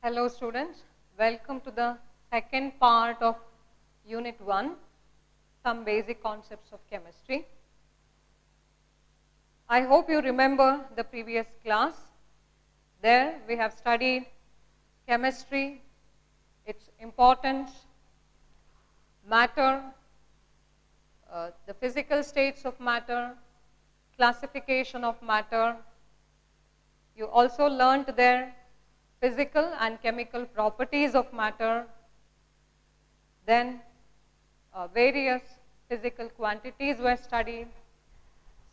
Hello students, welcome to the second part of Unit 1, some basic concepts of chemistry. I hope you remember the previous class. There we have studied chemistry, its importance, matter, the physical states of matter, classification of matter. You also learnt there physical and chemical properties of matter, then various physical quantities were studied.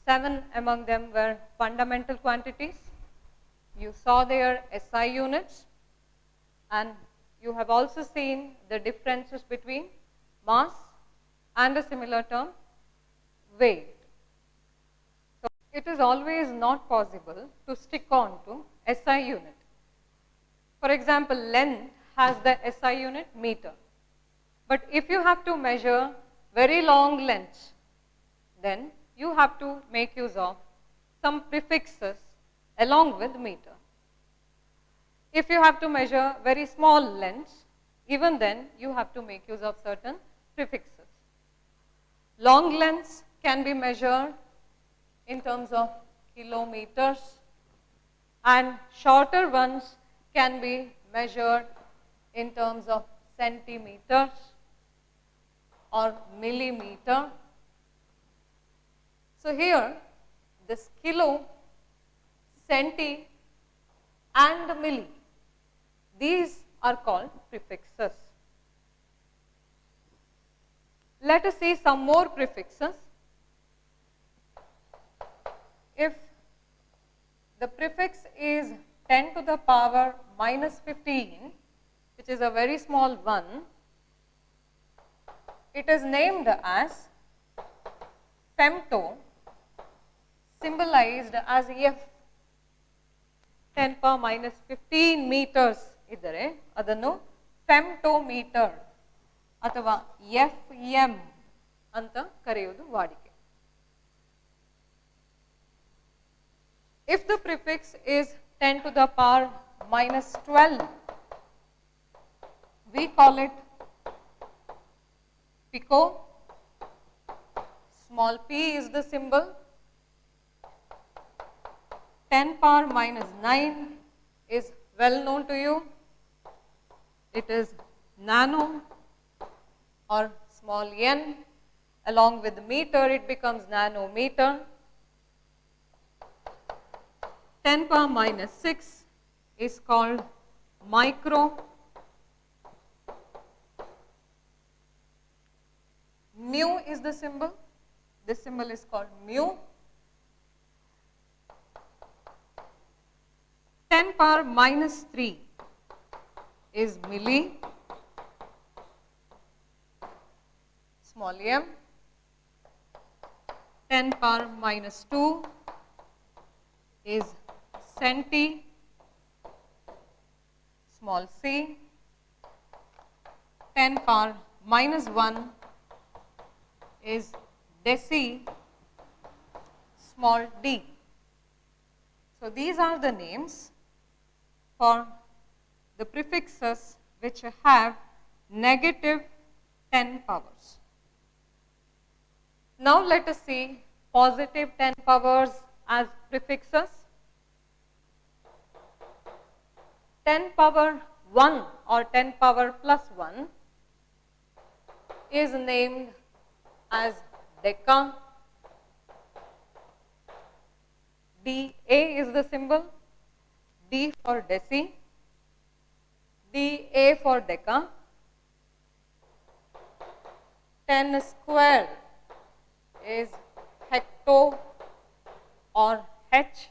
7 among them were fundamental quantities. You saw their SI units, and you have also seen the differences between mass and a similar term, weight. So, it is always not possible to stick on to SI unit. For example, length has the SI unit meter. But if you have to measure very long lengths, then you have to make use of some prefixes along with meter. If you have to measure very small lengths, even then you have to make use of certain prefixes. Long lengths can be measured in terms of kilometers, and shorter ones can be measured in terms of centimeters or millimeter. So, here this kilo, centi and milli, these are called prefixes. Let us see some more prefixes. If the prefix is 10 to the power minus 15, which is a very small one, it is named as femto, symbolized as F. 10 power minus 15 meters idare adannu femtometer ಅಥವಾ FM ಅಂತ ಕರೆಯುವುದು ವಾಡಿಕೆ. If the prefix is 10 to the power minus 12, we call it pico. Small p is the symbol. 10 power minus 9 is well known to you. It is nano or small n. Along with meter, it becomes nanometer. 10 power minus 6 is called micro. Mu is the symbol. This symbol is called mu. 10 power minus 3 is milli, small m. 10 power minus 2 is centi, small c. 10 power minus 1 is deci, small d. So, these are the names for the prefixes which have negative 10 powers. Now, let us see positive 10 powers as prefixes. 10 power 1 or 10 power plus 1 is named as deca. DA is the symbol. D for deci, DA for deca. 10 square is hecto or H.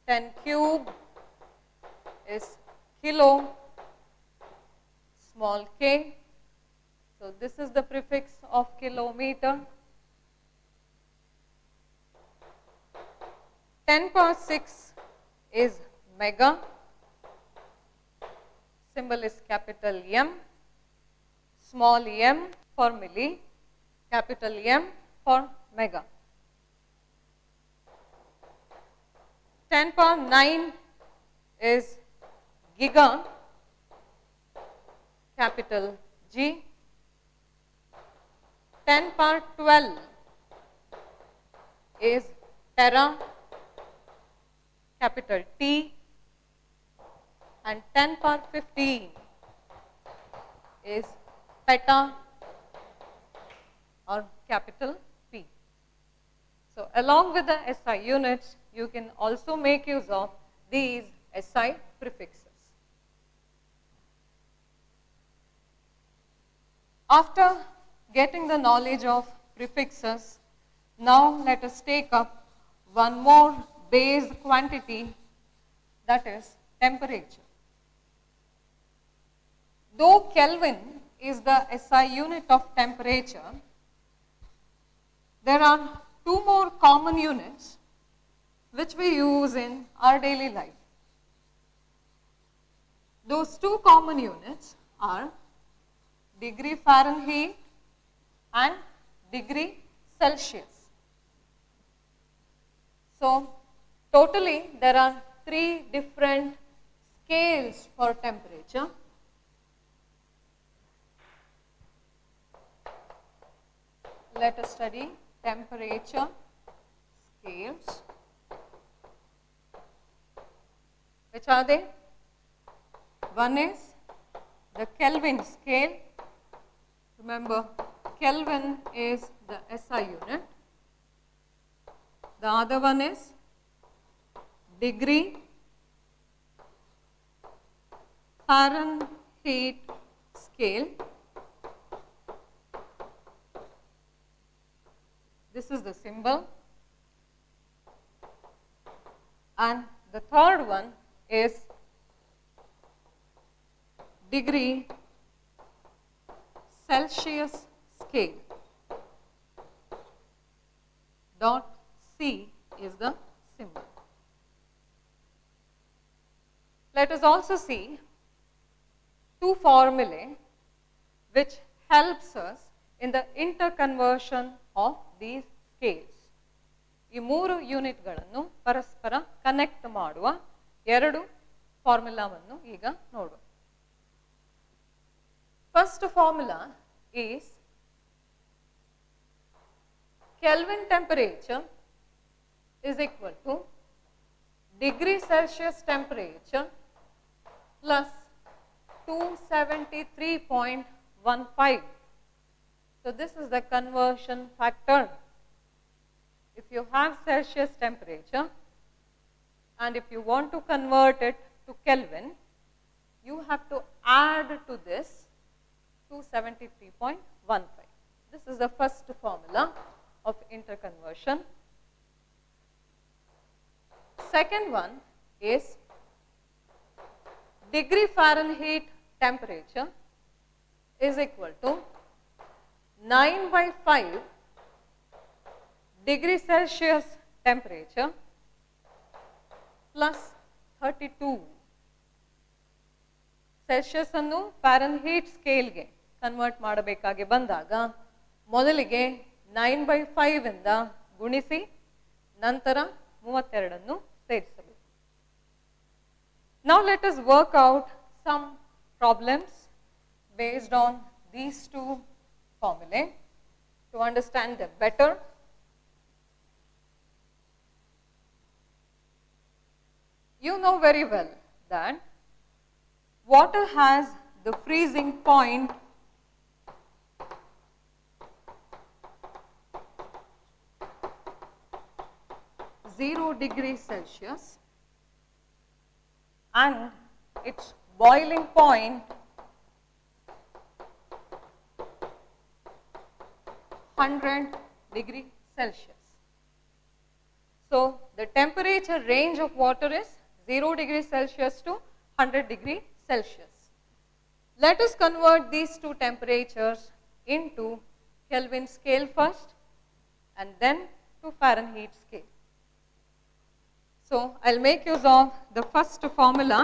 10 cube is kilo, small k. So, this is the prefix of kilometer. 10 power 6 is mega, symbol is capital M, small m for milli, capital M for mega. 10 power 9 is giga, capital G. 10 power 12 is tera, capital T, and 10 power 15 is peta, or capital P. So, along with the SI units, you can also make use of these SI prefixes. After getting the knowledge of prefixes, now let us take up one more base quantity, that is temperature. Though Kelvin is the SI unit of temperature, there are two more common units which we use in our daily life. Those two common units are degree Fahrenheit and degree Celsius. So, totally there are three different scales for temperature. Let us study temperature scales. Which are they? One is the Kelvin scale. Remember, Kelvin is the SI unit. The other one is degree Fahrenheit scale. This is the symbol. And the third one is degree Celsius scale. Dot C is the symbol. Let us also see two formulae which helps us in the interconversion of these scales. ಈ ಮೂರು ಯೂನಿಟ್ಗಳನ್ನು ಪರಸ್ಪರ connect ಮಾಡುವ ಎರಡು ಫಾರ್ಮುಲಾವನ್ನು ಈಗ ನೋಡೋಣ. First formula is Kelvin temperature is equal to degree Celsius temperature plus 273.15. So, this is the conversion factor. If you have Celsius temperature and if you want to convert it to Kelvin, you have to add to this 273.15. This is the first formula of interconversion. Second one is degree Fahrenheit temperature is equal to 9/5 degree Celsius temperature plus 32. Celsius ಅನ್ನು Fahrenheit ಸ್ಕೇಲ್ಗೆ convert ಮಾಡಬೇಕಾಗಿ ಬಂದಾಗ ಮೊದಲಿಗೆ 9/5 ಇಂದ ಗುಣಿಸಿ ನಂತರ 32 ಅನ್ನು ಸೇರಿಸಬೇಕು. Now let us work out some problems based on these two formulae to understand them better. You know very well that water has the freezing point (0°C) and its boiling point 100°C. So, the temperature range of water is 0°C to 100°C. Let us convert these two temperatures into Kelvin scale first and then to Fahrenheit scale. So, I will make use of the first formula.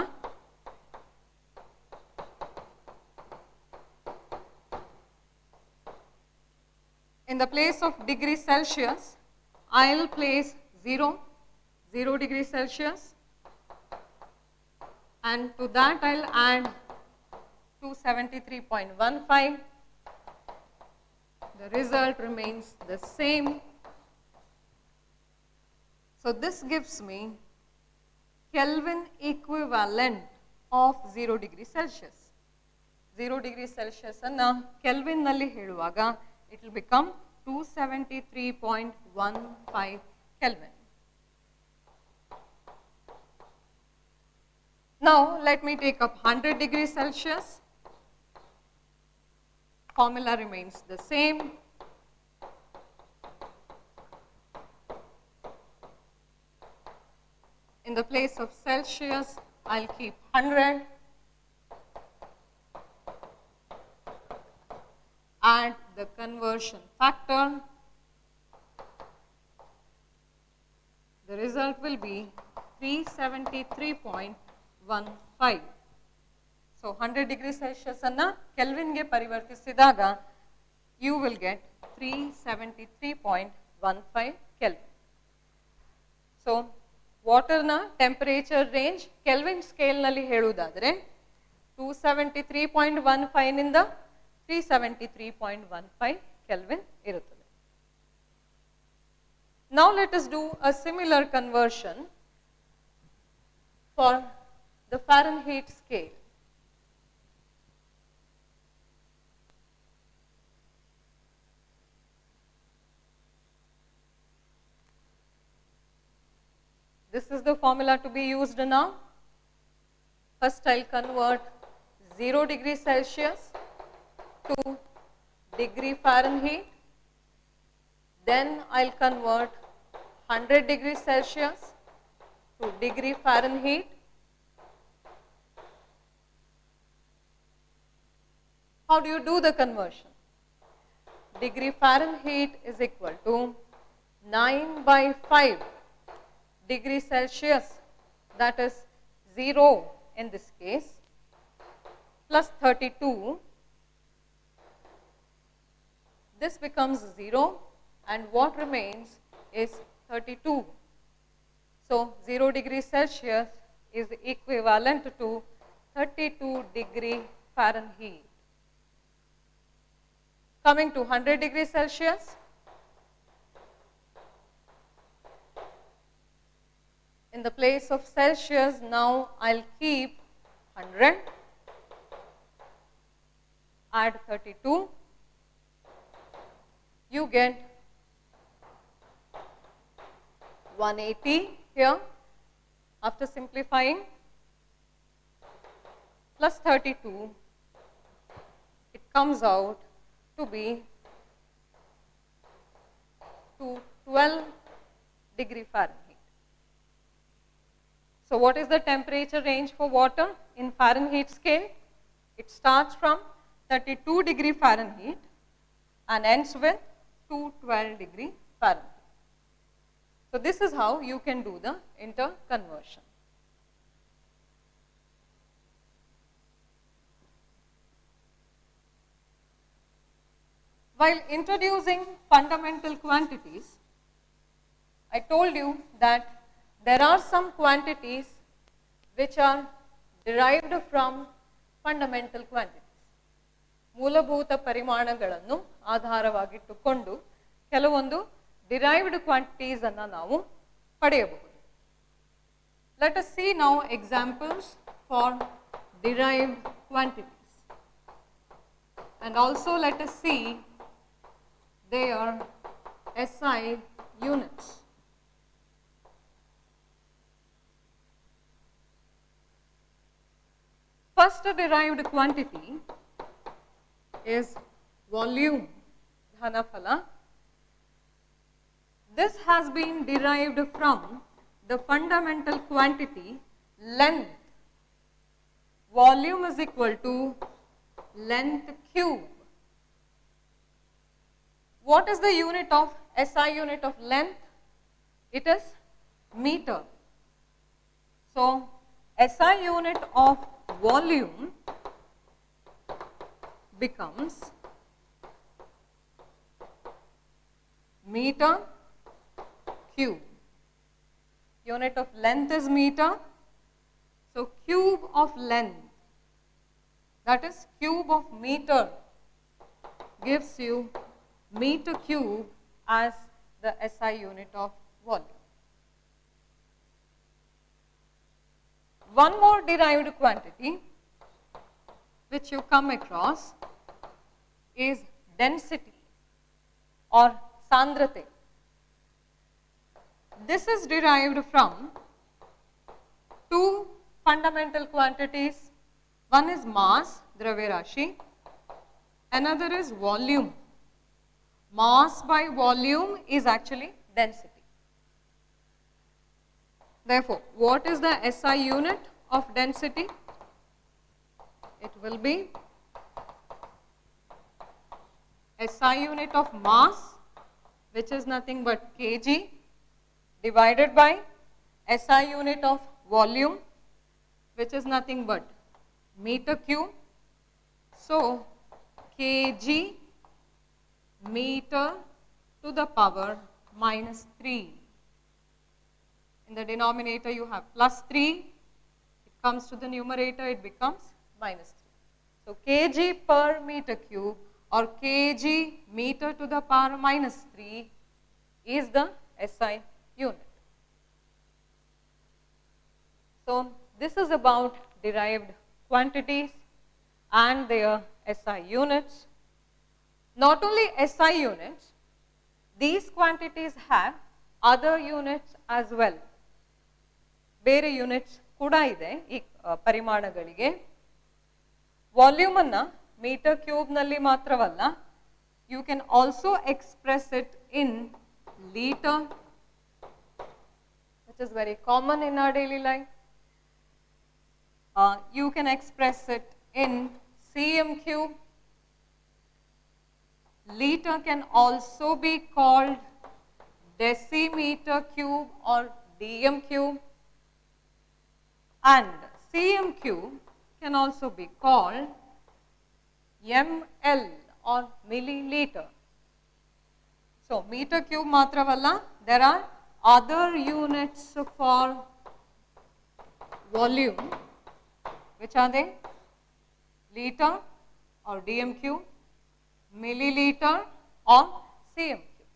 In the place of degree Celsius, I will place 0°C and to that I'll add 273.15. The result remains the same. So this gives me Kelvin equivalent of 0 degree Celsius. 0 degree Celsius anna Kelvin nalli heluvaga it will become 273.15 Kelvin. Now let me take up 100 degrees Celsius. Formula remains the same. In the place of Celsius, I'll keep 100. Add the conversion factor. The result will be 373.15. So 100 degrees Celsius anna Kelvin ge parivartisidaga you will get 373.15 Kelvin. So water na temperature range Kelvin scale nalli heludadre 273.15 ninda 373.15 Kelvin iruttade. Now let us do a similar conversion for the Fahrenheit scale. This is the formula to be used now. First I'll convert 0 degree Celsius to degree Fahrenheit. Then I'll convert 100 degrees Celsius to degree Fahrenheit. How do you do the conversion? Degree Fahrenheit is equal to 9/5 degrees Celsius, that is 0 in this case, plus 32. This becomes 0 and what remains is 32. So 0 degrees Celsius is equivalent to 32 degree Fahrenheit. Coming to 100 degrees Celsius, in the place of Celsius now I'll keep 100, add 32, you get 180 here after simplifying, plus 32, it comes out to be 12 degree Fahrenheit. So what is the temperature range for water in Fahrenheit scale? It starts from 32 degree Fahrenheit and ends with 212 degree Fahrenheit. So this is how you can do the interconversion. While introducing fundamental quantities, I told you that there are some quantities which are derived from fundamental quantities. ಮೂಲಭೂತ ಪರಿಮಾಣಗಳನ್ನು ಆಧಾರವಾಗಿಟ್ಟುಕೊಂಡು ಕೆಲವೊಂದು derived quantities ಅನ್ನು ನಾವು ಪಡೆಯಬಹುದು. Let us see now examples for derived quantities. And also let us see their SI units. First derived quantity is volume, dhanaphala. This has been derived from the fundamental quantity length. Volume is equal to length cube. What is the unit of SI unit of length? It is meter. So SI unit of volume becomes meter cube. Unit of length is meter. So cube of length, that is cube of meter, gives you meter cube as the SI unit of volume. One more derived quantity which you come across is density or sandrate. This is derived from two fundamental quantities. One is mass, Dravya Rashi, another is volume. Mass by volume is actually density. Therefore, what is the SI unit of density? It will be SI unit of mass, which is nothing but kg, divided by SI unit of volume, which is nothing but meter cube. So, kg meter to the power minus 3. In the denominator you have plus 3, it comes to the numerator, it becomes minus 3. So, kg per meter cube or kg meter to the power minus 3 is the SI unit. So, this is about derived quantities and their SI units. Not only SI units, these quantities have other units as well. ಬೇರೆ units ಕೂಡ ಇದೆ ಈ ಪರಿಮಾಣಗಳಿಗೆ. Volume ಅನ್ನು metre cube ನಲ್ಲಿ ಮಾತ್ರವಲ್ಲ, you can also express it in litre, which is very common in our daily life. You can express it in cm cube. Liter can also be called decimeter cube or dm cube, and cm cube can also be called ml or milliliter. So, meter cube matravalla, there are other units for volume. Which are they? Liter or dm cube, milliliter or cm cube.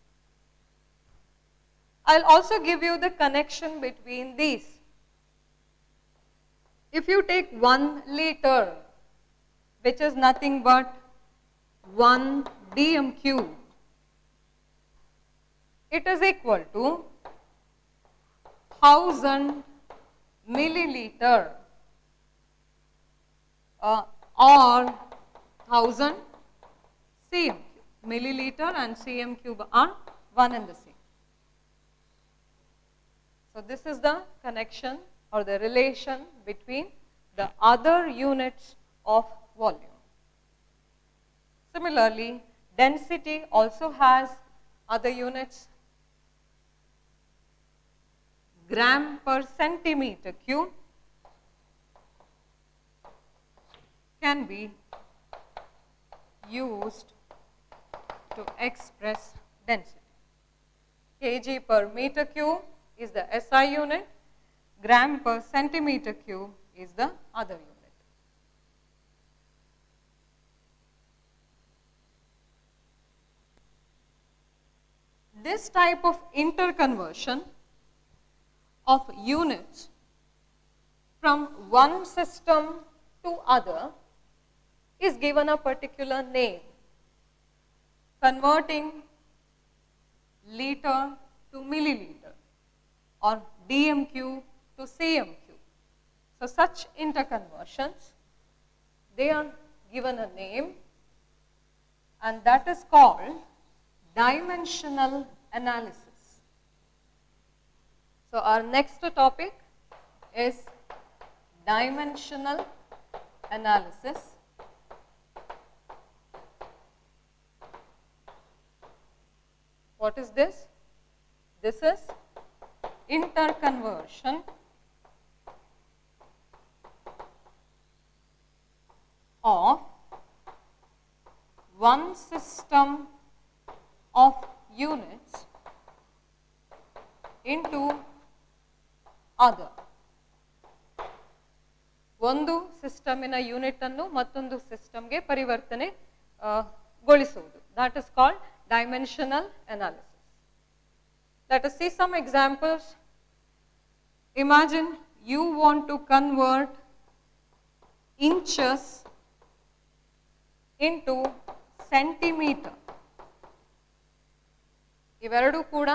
I will also give you the connection between these. If you take 1 liter, which is nothing but 1 dm cube, it is equal to 1000 milliliter or 1000 cm cube. Milliliter and cm cube are one and the same. So, this is the connection or the relation between the other units of volume. Similarly, density also has other units. Gram per centimeter cube can be used to express density. Kg per meter cube is the SI unit, gram per centimeter cube is the other unit. This type of interconversion of units from one system to other is given a particular name. Converting liter to milliliter or dm cube to cm cube. So, such interconversions, they are given a name, and that is called dimensional analysis. So, our next topic is dimensional analysis. What is this? This is interconversion of one system of units into other. ಒಂದು ಸಿಸ್ಟಮಿನ unit ಅನ್ನು ಮತ್ತೊಂದು ಸಿಸ್ಟಮ್ಗೆ ಪರಿವರ್ತನೆ ಗೊಳಿಸುವುದು. That is called dimensional analysis. Let us see some examples. Imagine you want to convert inches into centimeter. ಇವೆರಡೂ ಕೂಡ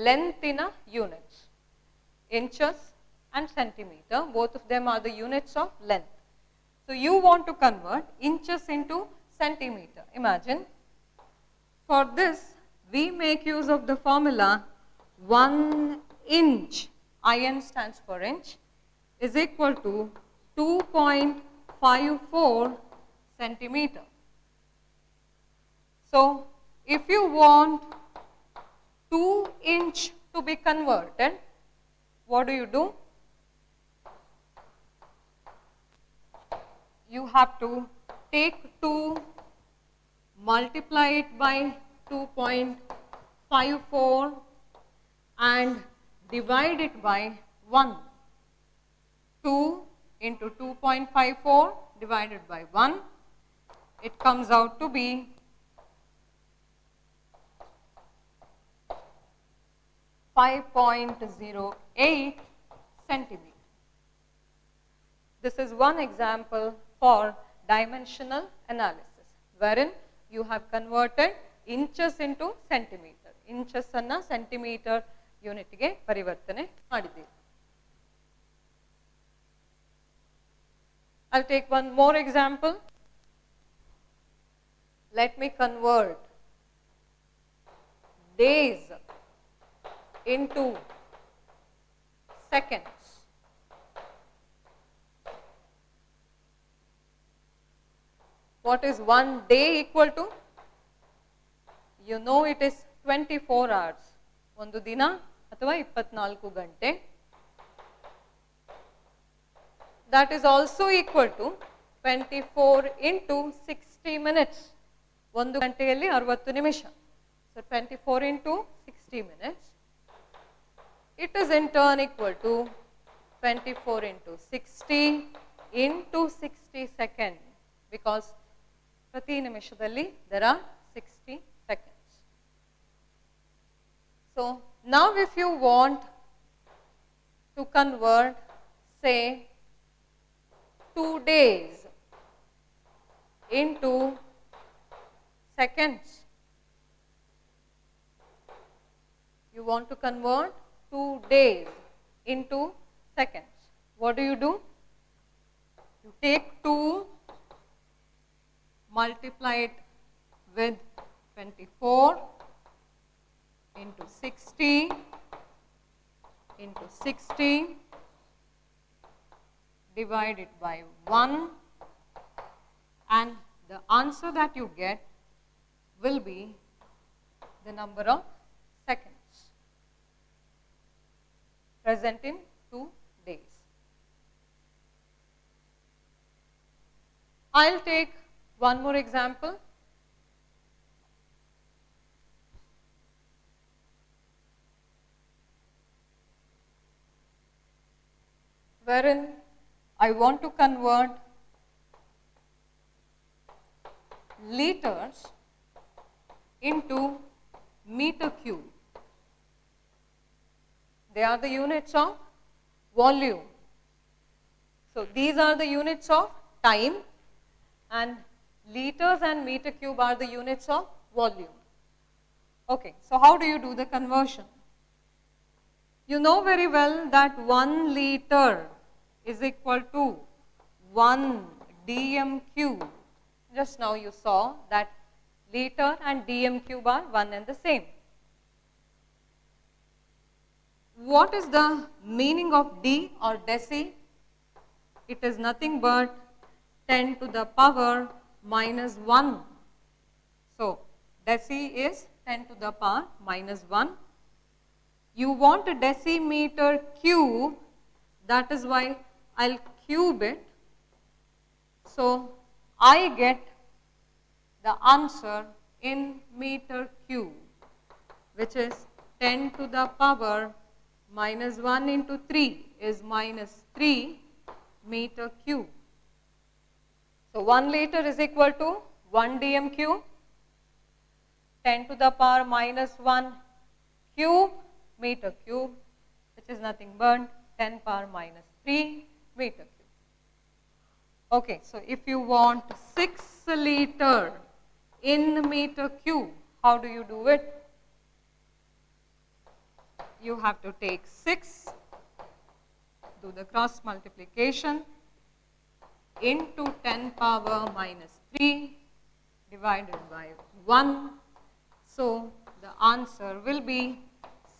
ಲೆಂತಿನ units. Inches and centimeter, both of them are the units of length. So you want to convert inches into centimeter. Imagine, for this we make use of the formula 1 inch, IN stands for inch, is equal to 2.54 centimeter. So if you want 2 inch to be converted, what do? You have to take 2, multiply it by 2.54 and divide it by 1. 2 into 2.54 divided by 1, it comes out to be 5.08 centimeter. This is one example for dimensional analysis, wherein you have converted inches into centimeter. Inches anna centimeter unit ge ಪರಿವರ್ತನೆ ಮಾಡಿದ್ದೀರಿ. I'll take one more example. Let me convert days into seconds. What is one day equal to? You know it is 24 hours. ಒಂದು ದಿನ ಅಥವಾ 24 ಗಂಟೆ. That is also equal to 24 into 60 minutes. ಒಂದು ಗಂಟೆಯಲ್ಲಿ 60 ನಿಮಿಷ. So 24 into 60 minutes. It is in turn equal to 24 into 60 into 60 seconds, because ಪ್ರತಿ ನಿಮಿಷದಲ್ಲಿ there are 60 seconds. So now if you want to convert, say, 2 days into seconds, you want to convert 2 days into seconds. What do? You take 2, multiply it with 24 into 60 into 60, divide it by 1, and the answer that you get will be the number of seconds present in 2 days. I'll take one more example. Wherein I want to convert liters into meter cube. They are the units of volume. So these are the units of time, and liters and meter cube are the units of volume. Okay, so how do you do the conversion? You know very well that 1 liter is equal to 1 dm cube. Just now you saw that liter and dm cube are one and the same. What is the meaning of d or deci? It is nothing but 10 to the power minus 1. So deci is 10 to the power minus 1. You want a decimeter cube, that is why I'll cube it. So I get the answer in meter cube, which is 10 to the power minus 1 into 3 is minus 3, meter cube. So 1 liter is equal to 1 dm cube, 10 to the power minus 1 cube meter cube, which is nothing but 10 power minus 3 meter cube. Okay, so if you want 6 liter in meter cube, how do you do it? You have to take 6, do the cross multiplication, into 10 power minus 3 divided by 1. So the answer will be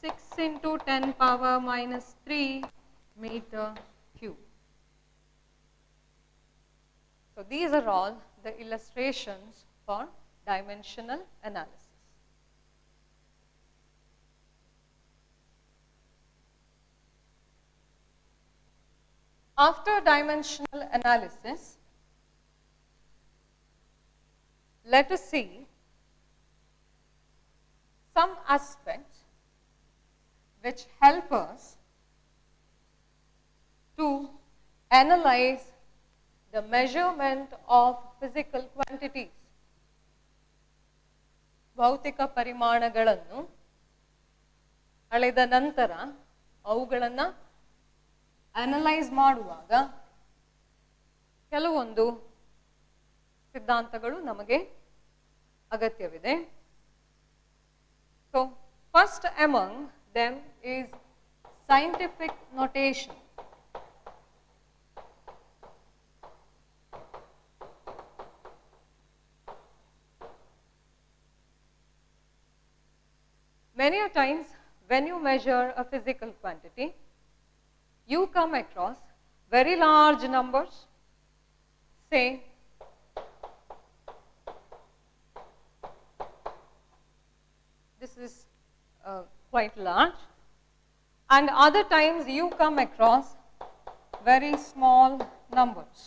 6 into 10 power minus 3 meter cube. So these are all the illustrations for dimensional analysis. After dimensional analysis, let us see some aspects which help us to analyze the measurement of physical quantities. ಭೌತಿಕ ಪರಿಮಾಣಗಳನ್ನು ಅಳೆದ ನಂತರ ಅವುಗಳನ್ನು analyse ಮಾಡುವಾಗ ಕೆಲವೊಂದು ಸಿದ್ಧಾಂತಗಳು ನಮಗೆ ಅಗತ್ಯವಿದೆ. So first among them is scientific notation. Many a times when you measure a physical quantity, you come across very large numbers, say this is quite large, and other times you come across very small numbers.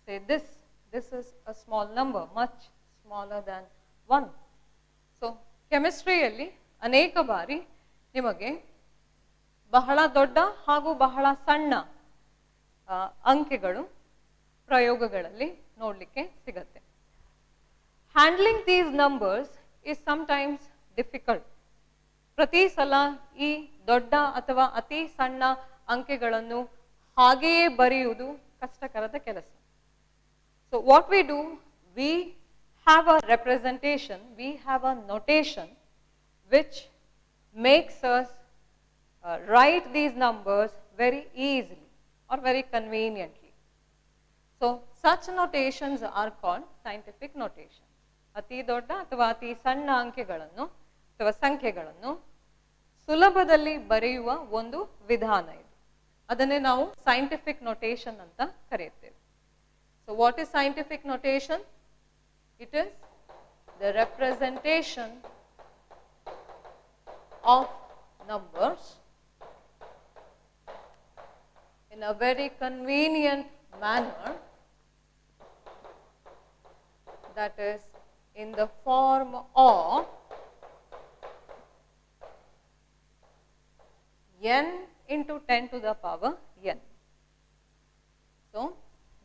Say this is a small number, much smaller than 1. So ಕೆಮಿಸ್ಟ್ರಿಯಲ್ಲಿ ಅನೇಕ ಬಾರಿ ನಿಮಗೆ ಬಹಳ ದೊಡ್ಡ ಹಾಗೂ ಬಹಳ ಸಣ್ಣ ಅಂಕೆಗಳು ಪ್ರಯೋಗಗಳಲ್ಲಿ ನೋಡಲಿಕ್ಕೆ ಸಿಗುತ್ತೆ. Handling these numbers is sometimes difficult. ಪ್ರತಿ ಸಲ ಈ ದೊಡ್ಡ ಅಥವಾ ಅತಿ ಸಣ್ಣ ಅಂಕೆಗಳನ್ನು ಹಾಗೆಯೇ ಬರೆಯುವುದು ಕಷ್ಟಕರದ ಕೆಲಸ. So what we do, we have a representation, we have a notation which makes us write these numbers very easily or very conveniently. So such notations are called scientific notations. ಅತಿ ದೊಡ್ಡ ಅಥವಾ ಅತಿ ಸಣ್ಣ ಅಂಕೆಗಳನ್ನು ಅಥವಾ ಸಂಖ್ಯೆಗಳನ್ನು ಸುಲಭದಲ್ಲಿ ಬರೆಯುವ ಒಂದು ವಿಧಾನ ಇದು. ಅದನ್ನೇ ನಾವು ಸೈಂಟಿಫಿಕ್ ನೋಟೇಷನ್ ಅಂತ ಕರೆಯುತ್ತೇವೆ. So what is scientific notation? It is the representation of numbers in a very convenient manner, that is in the form of n into 10 to the power n. So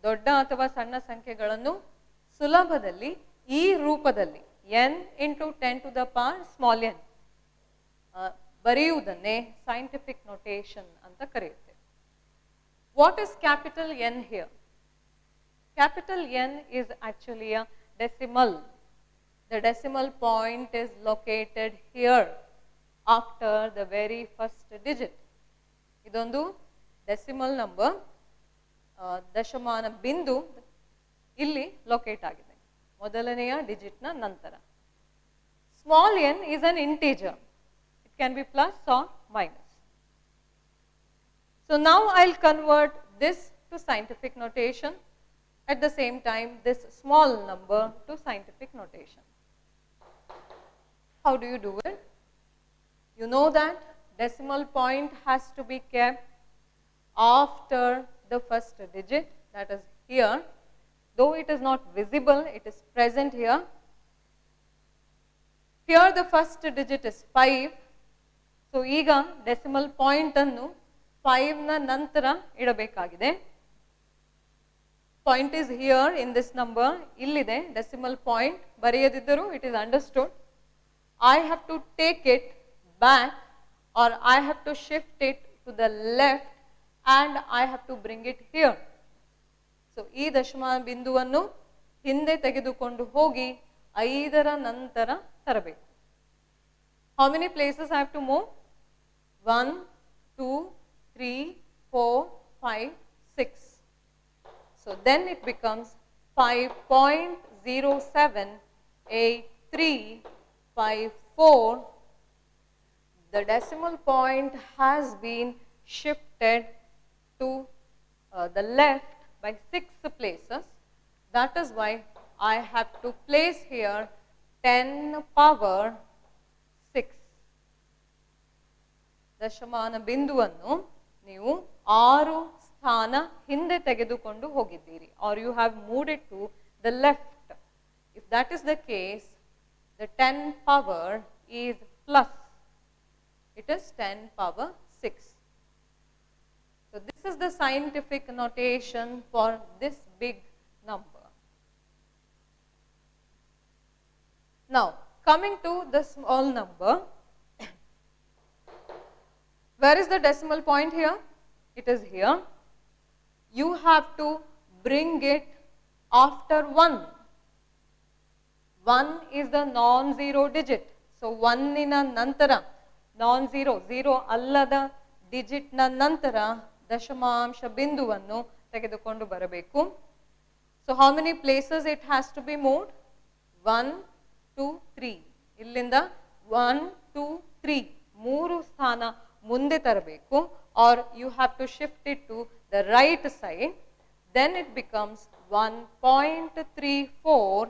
ದೊಡ್ಡ ಅಥವಾ ಸಣ್ಣ ಸಂಖ್ಯೆಗಳನ್ನು ಸುಲಭದಲ್ಲಿ ಈ ರೂಪದಲ್ಲಿ n into 10 to the power small n ಬರೆಯುವುದನ್ನೇ scientific notation ಅಂತ ಕರೆಯುತ್ತೇವೆ. What is capital N here? Capital N is actually a decimal. The decimal point is located here after the very first digit. ಇದೊಂದು decimal number, ದಶಮಾನ ಬಿಂದು ಇಲ್ಲಿ locate ಆಗಿದೆ ಮೊದಲನೆಯ digit ನ ನಂತರ. Small n is an integer. It can be plus or minus. So now I'll convert this to scientific notation, at the same time this small number to scientific notation. How do you do it? You know that decimal point has to be kept after the first digit, that is here. Though it is not visible, it is present here. Here the first digit is 5. So so ಈಗ decimal point ಅನ್ನು 5 ನ ನಂತರ ಇಡಬೇಕಾಗಿದೆ. Point is here in this number, ಇಲ್ಲಿದೆ decimal point, ಬರೆಯದಿದ್ದರೂ it is understood. I have to take it back or I have to shift it to the left and I have to bring it here. So ಈ ದಶಮಾನ ಬಿಂದುವನ್ನು ಹಿಂದೆ ತೆಗೆದುಕೊಂಡು ಹೋಗಿ 5ರ ನಂತರ ತರಬೇಕು. How many places I have to move? 1, 2, 3, 4, 5, 6. So then it becomes 5.078354. The decimal point has been shifted to the left by 6 places. That is why I have to place here 10 power 6. ದಶಮಾನ ಬಿಂದುವನ್ನು ನೀವು 6 ಸ್ಥಾನ ಹಿಂದೆ ತೆಗೆದುಕೊಂಡು ಹೋಗಿದ್ದೀರಿ, or you have moved it to the left. If that is the case, the 10 power is plus. It is 10 power 6. So this is the scientific notation for this big number. Now coming to the small number, where is the decimal point here? It is here. You have to bring it after 1. 1 is the non-zero digit. So 1 ನ ನಂತರ non-zero, zero ಅಲ್ಲದ digit ನ ನಂತರ ದಶಮಾಂಶ ಬಿಂದುವನ್ನು ತೆಗೆದುಕೊಂಡು ಬರಬೇಕು. So how many places it has to be moved? 1, 2, 3. ಇಲ್ಲಿಂದ 1, 2, 3 3 ಸ್ಥಾನ ಮುಂದೆ ತರಬೇಕು, or you have to shift it to the right side. Then it becomes 1.34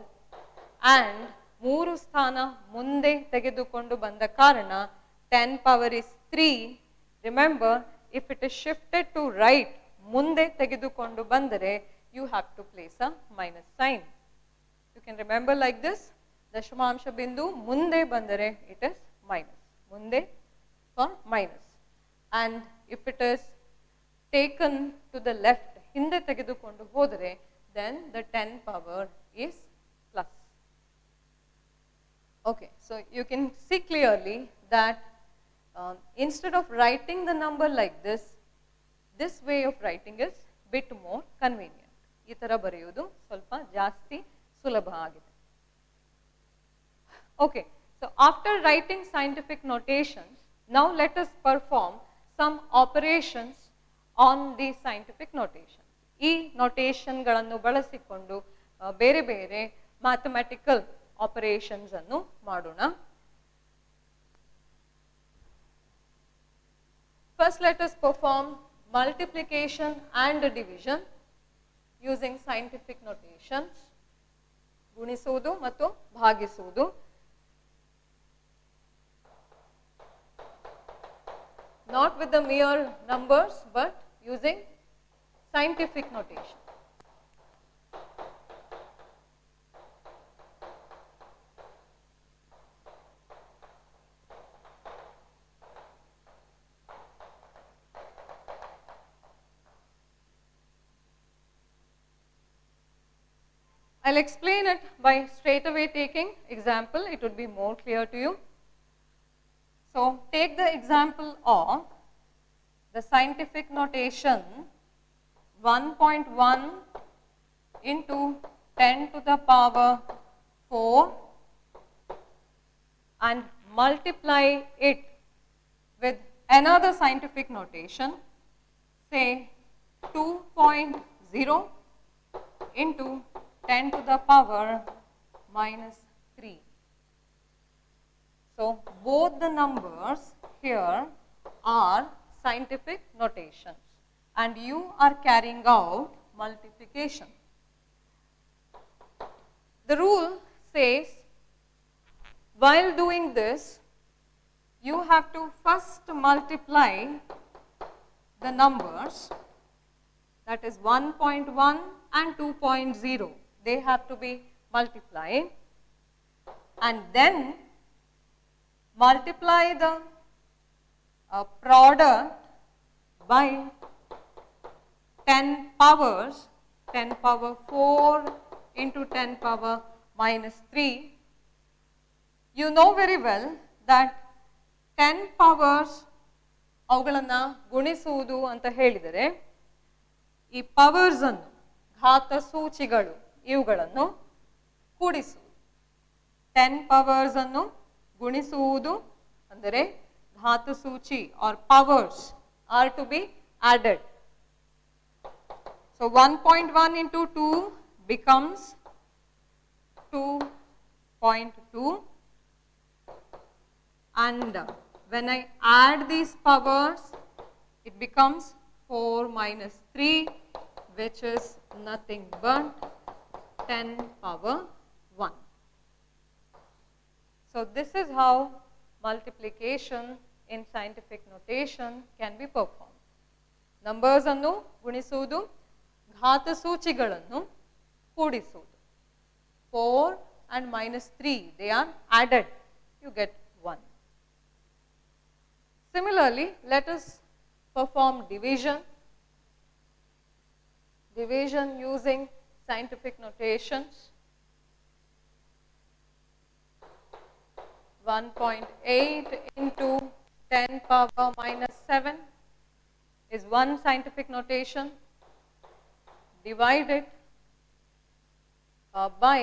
and 3 ಸ್ಥಾನ ಮುಂದೆ ತೆಗೆದುಕೊಂಡು ಬಂದ ಕಾರಣ 10 power is 3. Remember, if it is shifted to right, ಮುಂದೆ ತೆಗೆದುಕೊಂಡು ಬಂದರೆ you have to place a minus sign. You can remember like this. ದಶಮಾಂಶ ಬಿಂದು ಮುಂದೆ ಬಂದರೆ it is minus. ಮುಂದೆ for minus. And if it is taken to the left, ಹಿಂದೆ ತೆಗೆದುಕೊಂಡು ಹೋದರೆ, then the 10 power is plus. Okay, so you can see clearly that instead of writing the number like this way of writing is bit more convenient. ಈ ತರ ಬರೆಯುವುದು ಸ್ವಲ್ಪ ಜಾಸ್ತಿ ಸುಲಭ ಆಗಿದೆ. Okay, so after writing scientific notations, now let us perform some operations on the scientific notation. ಈ notation ಗಳನ್ನು ಬಳಸಿಕೊಂಡು ಬೇರೆ ಬೇರೆ mathematical operations ಅನ್ನು ಮಾಡೋಣ. First, let us perform multiplication and division using scientific notations. ಗುಣಿಸುವುದು ಮತ್ತು ಭಾಗಿಸುವುದು. Not with the mere numbers, but using scientific notation. I'll explain it by straight away taking example. It would be more clear to you. So take the example of the scientific notation 1.1 into 10 to the power 4 and multiply it with another scientific notation, say 2.0 into 10 to the power minus 3. So both the numbers here are scientific notations and you are carrying out multiplication. The rule says while doing this, you have to first multiply the numbers, that is 1.1 and 2.0. They have to be multiplied, and then multiply the product by 10 powers, 10 power 4 into 10 power minus 3. You know very well that 10 powers ಅವುಗಳನ್ನು ಗುಣಿಸುವುದು ಅಂತ ಹೇಳಿದರೆ ಈ powers ಅನ್ನು ಘಾತ ಸೂಚಿಗಳು ಇವುಗಳನ್ನು ಕೂಡಿಸುವುದು. 10 powers ಅನ್ನು ಗುಣಿಸುವುದು ಅಂದರೆ ಘಾತ ಸೂಚಿ are powers are to be added. So 1.1 into 2 becomes 2.2, and when I add these powers, it becomes 4 minus 3, which is nothing but 10 power 1. So this is how multiplication in scientific notation can be performed. Numbers annu ಗುಣಿಸುವುದು, ಘಾತ ಸೂಚಿಗಳನ್ನು ಕೂಡಿಸುವುದು. 4 and minus 3, they are added, you get 1. Similarly, let us perform division. Division using scientific notations. 1.8 into 10 power minus 7 is one scientific notation. Divide it by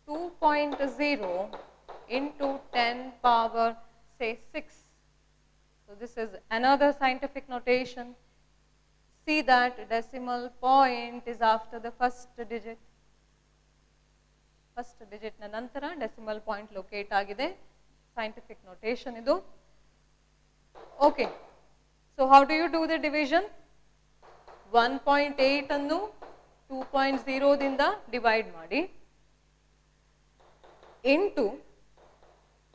2.0 into 10 power say 6. So this is another scientific notation. See that decimal point is after the first digit. First digit na nantara decimal point locate agide. Scientific notation idu. Okay. So how do you do the division? 1.8 annu 2.0 dinda divide ಮಾಡಿ into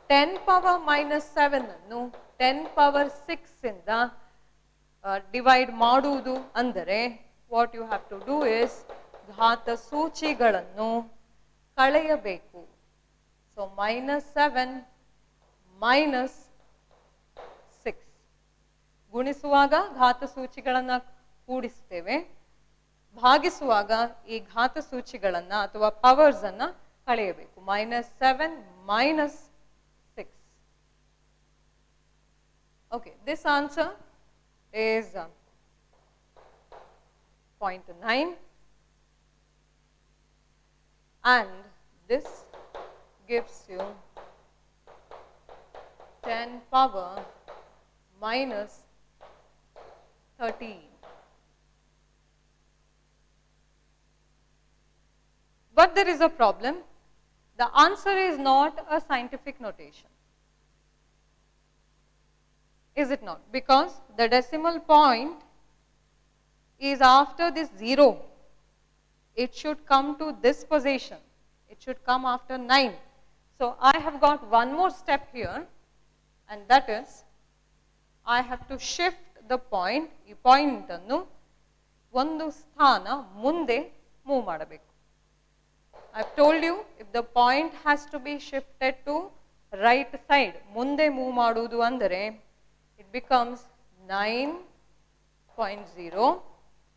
10 power minus 7 ಅನ್ನು 10 power 6 ಇಂದ divide ಮಾಡುವುದು ಅಂದರೆ what you have to do is ಘಾತ ಸೂಚಿಗಳನ್ನು ಕಳೆಯಬೇಕು. So -7 minus 6 ಗುಣಿಸುವಾಗ ಘಾತ ಸೂಚಿಗಳನ್ನು ಕೂಡಿಸ್ತೇವೆ, ಭಾಗಿಸುವಾಗ ಈ ಘಾತ ಸೂಚಿಗಳನ್ನು ಅಥವಾ ಪವರ್ಸ್ ಅನ್ನ ಕಳೆಯಬೇಕು. -7 minus 6. Okay, this answer is 0.9, and this gives you 10 power minus 13. But there is a problem. The answer is not a scientific notation. Is it not? Because the decimal point is after this 0. It should come to this position. It should come after 9. So I have got one more step here, and that is I have to shift the point. ಈ point ಅನ್ನು ಒಂದು ಸ್ಥಾನ ಮುಂದೆ move ಮಾಡಬೇಕು. I've told you, if the point has to be shifted to right side, ಮುಂದೆ move ಮಾಡುವುದು ಅಂದರೆ it becomes 9.0.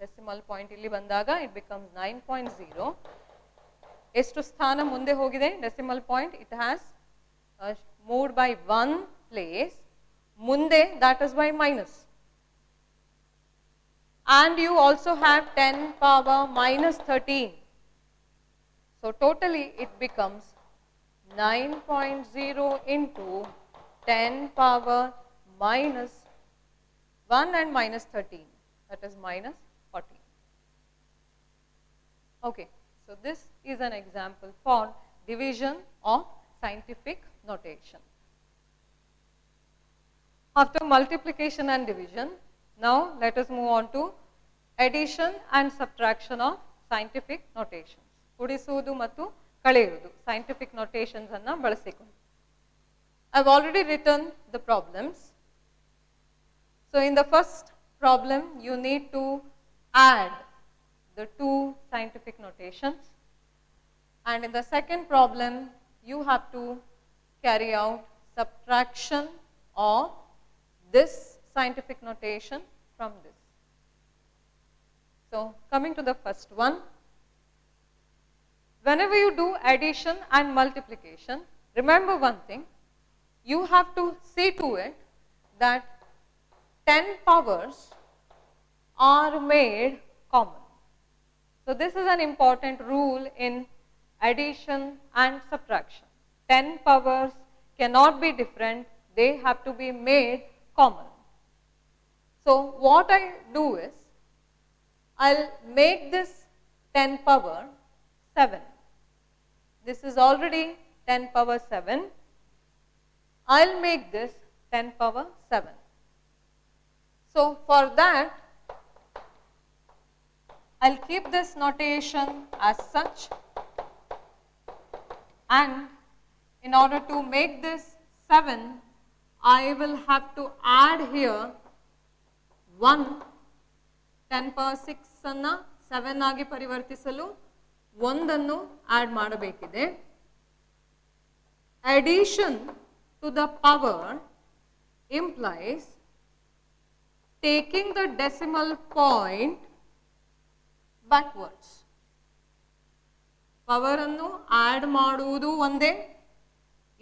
decimal point ಇಲ್ಲಿ ಬಂದಾಗ it becomes 9.0. ಎಷ್ಟು ಸ್ಥಾನ ಮುಂದೆ ಹೋಗಿದೆ decimal point? It has moved by 1 place. ಮುಂದೆ, that is by minus. And you also have 10 power minus 13. So totally it becomes 9.0 into 10 power minus 1 and minus 13. That is minus 14. Okay, so this is an example for division of scientific notation. After multiplication and division, now let us move on to addition and subtraction of scientific notations. ಕೂಡಿಸುವುದು ಮತ್ತು ಕಳೆಯುವುದು scientific notations ಅನ್ನು ಬಳಸಿಕೊಂಡು. I've already written the problems. So in the first problem, you need to add the two scientific notations, and in the second problem, you have to carry out subtraction of this scientific notation from this. So, coming to the first one, whenever you do addition and multiplication, remember one thing, you have to see to it that 10 powers are made common. So, this is an important rule in addition and subtraction. 10 powers cannot be different, they have to be made common. So, what I do is, I'll make this 10 power 7. This is already 10 power 7. I'll make this 10 power 7. So, for that, I'll keep this notation as such, and in order to make this 7, I will have to add here 1. 10 power 6 ಅನ್ನು 7 ಆಗಿ ಪರಿವರ್ತಿಸಲು 1 ಅನ್ನು add ಮಾಡಬೇಕಿದೆ. Addition to the power implies taking the decimal point backwards. Power ಅನ್ನು add ಮಾಡುವುದು ಒಂದೇ,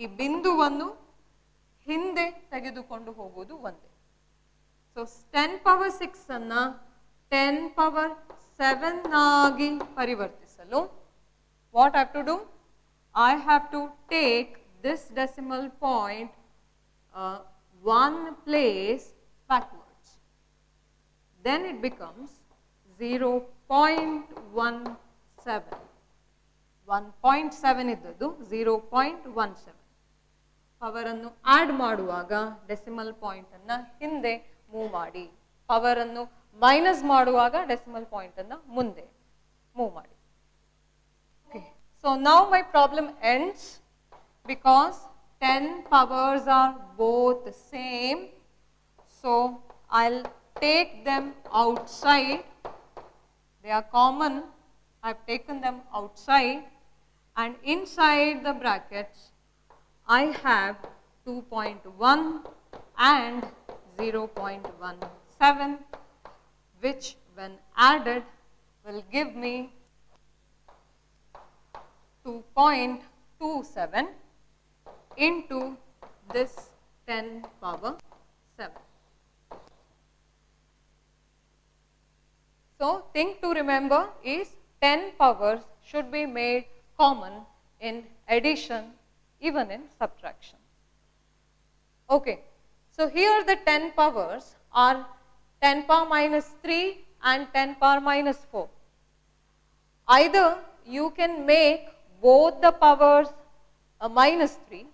ಈ ಬಿಂದುವನ್ನು ಹಿಂದೆ ತೆಗೆದುಕೊಂಡು ಹೋಗುವುದು ಒಂದೇ. ಸೊ 10 ಪವರ್ 6 ಅನ್ನು 10 power 7 ಆಗಿ ಪರಿವರ್ತಿಸಲು what I have to do? I have to take this decimal point one place backwards. Then it becomes 0.17. 1.7 ಇದ್ದದ್ದು 0.17. ಪವರ್ ಅನ್ನು ಆಡ್ ಮಾಡುವಾಗ ಡೆಸಿಮಲ್ ಪಾಯಿಂಟ್ ಅನ್ನು ಹಿಂದೆ ಮೂವ್ ಮಾಡಿ, ಪವರ್ ಅನ್ನು ಮೈನಸ್ ಮಾಡುವಾಗ ಡೆಸಿಮಲ್ ಪಾಯಿಂಟ್ ಅನ್ನು ಮುಂದೆ ಮೂವ್ ಮಾಡಿ. Okay, so now my problem ends because 10 powers are both same. So I'll take them outside. They are common. I've taken them outside, and inside the brackets I have 2.1 and 0.17, which when added will give me 2.27 into this 10 power 7. So, thing to remember is 10 powers should be made common in addition, even in subtraction. Okay, so here the 10 powers are 10 power minus 3 and 10 power minus 4. Either you can make both the powers minus 3,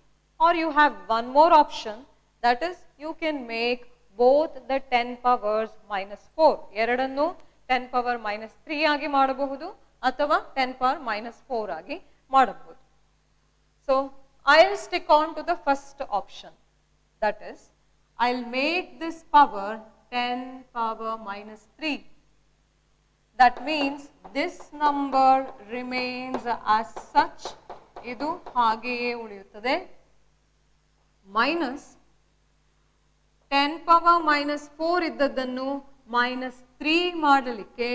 or you have one more option, that is you can make both the 10 powers minus 4. ಎರಡನ್ನು 10 power minus 3 ಆಗಿ ಮಾಡಬಹುದು ಅಥವಾ 10 power minus 4 ಆಗಿ ಮಾಡಬಹುದು. So I'll stick on to the first option, that is I'll make this power 10 power minus 3. That means this number remains as such, ಇದು ಹಾಗೆಯೇ ಉಳಿಯುತ್ತದೆ, minus 10 power minus 4 ಇದ್ದದ್ದನ್ನು minus 3 ಮಾಡಲಿಕ್ಕೆ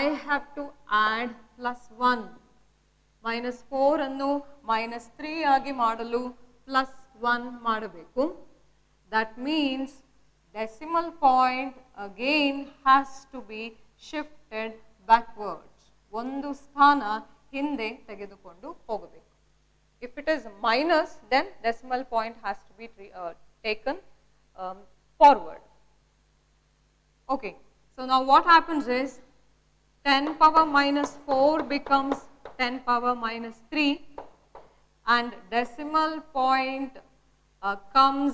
I have to add plus 1. minus 4 ಅನ್ನು minus 3 ಆಗಿ ಮಾಡಲು plus 1 ಮಾಡಬೇಕು. That means decimal point again has to be shifted backwards. ಒಂದು ಸ್ಥಾನ ಹಿಂದೆ ತೆಗೆದುಕೊಂಡು ಹೋಗಬೇಕು. If it is minus, then decimal point has to be taken forward. Okay, so now what happens is 10 power minus 4 becomes 10 power minus 3, and decimal point comes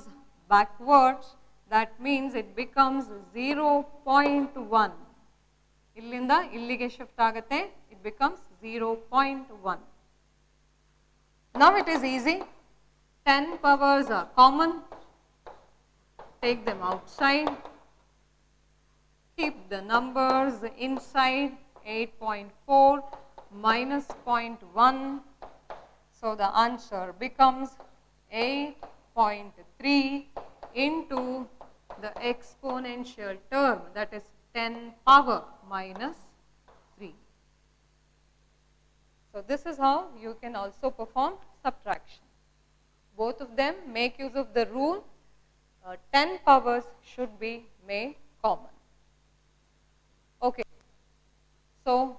backwards. That means it becomes 0.1. ಇಲ್ಲಿಂದ ಇಲ್ಲಿಗೆ shift ಆಗುತ್ತೆ, it becomes 0.1. Now it is easy. 10 powers are common. Take them outside. Keep the numbers inside. 8.4 minus 0.1. So the answer becomes 8.3 into the exponential term, that is 10 power minus 3. So this is how you can also perform subtraction. Both of them make use of the rule 10 powers should be made common. Okay. So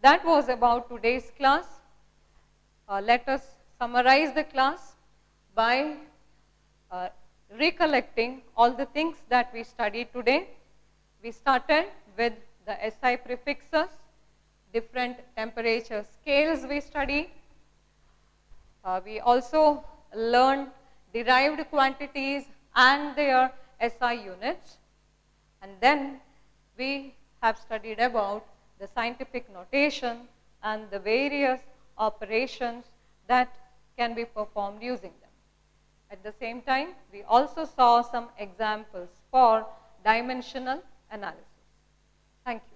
that was about today's class. Let us summarize the class by recollecting all the things that we studied today. We started with the SI prefixes, different temperature scales we studied. We also learned derived quantities and their SI units. And then we have studied about the scientific notation and the various operations that can be performed using them. At the same time, we also saw some examples for dimensional analysis. Thank you.